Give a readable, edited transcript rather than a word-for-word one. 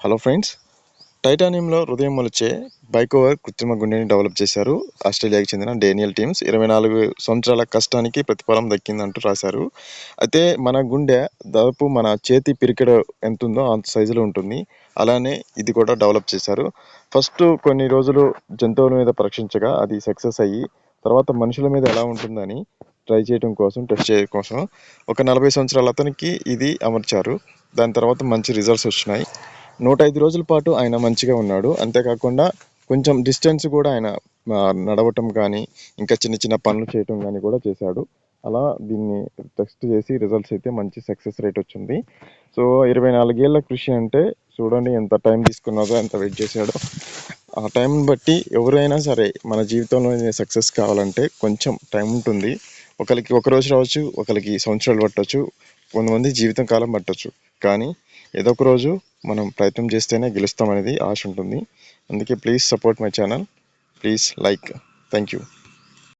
Hello friends, టైటానియంలో హృదయం మొలిచే బైకోవర్ కృత్రిమ గుండెని డెవలప్ చేశారు ఆస్ట్రేలియాకి చెందిన డేనియల్ టీమ్స్. 24 సంవత్సరాల కష్టానికి ప్రతిఫలం దక్కిందంటూ రాశారు. అయితే మన గుండె దాదాపు మన చేతి పిరికెడ ఎంత ఉందో అంత సైజులో ఉంటుంది. అలానే ఇది కూడా డెవలప్ చేశారు. ఫస్ట్ కొన్ని రోజులు జంతువుల మీద పరీక్షించగా అది సక్సెస్ అయ్యి తర్వాత మనుషుల మీద ఎలా ఉంటుందని ట్రై చేయడం కోసం, టెస్ట్ చేయడం కోసం ఒక 40 సంవత్సరాల అతనికి ఇది అమర్చారు. దాని తర్వాత మంచి రిజల్ట్స్ వచ్చినాయి. 105 రోజుల పాటు ఆయన మంచిగా ఉన్నాడు. అంతేకాకుండా కొంచెం డిస్టెన్స్ కూడా ఆయన నడవటం కానీ ఇంకా చిన్న చిన్న పనులు చేయటం కానీ కూడా చేశాడు. అలా దీన్ని టెస్ట్ చేసి రిజల్ట్స్ అయితే మంచి సక్సెస్ రేట్ వచ్చింది. సో 24 ఏళ్ళ కృషి అంటే చూడండి ఎంత టైం తీసుకున్నదో, ఎంత వెయిట్ చేశాడో. ఆ టైం బట్టి ఎవరైనా సరే మన జీవితంలో సక్సెస్ కావాలంటే కొంచెం టైం ఉంటుంది. ఒకరికి ఒక రోజు రావచ్చు, ఒకరికి సంవత్సరాలు పట్టవచ్చు, కొంతమంది జీవితం కాలం పట్టవచ్చు. కానీ ఏదో ఒక రోజు మనం ప్రయత్నం చేస్తేనే గెలుస్తాం అనేది ఆశ ఉంటుంది. అందుకే please support my channel, please like. Thank you.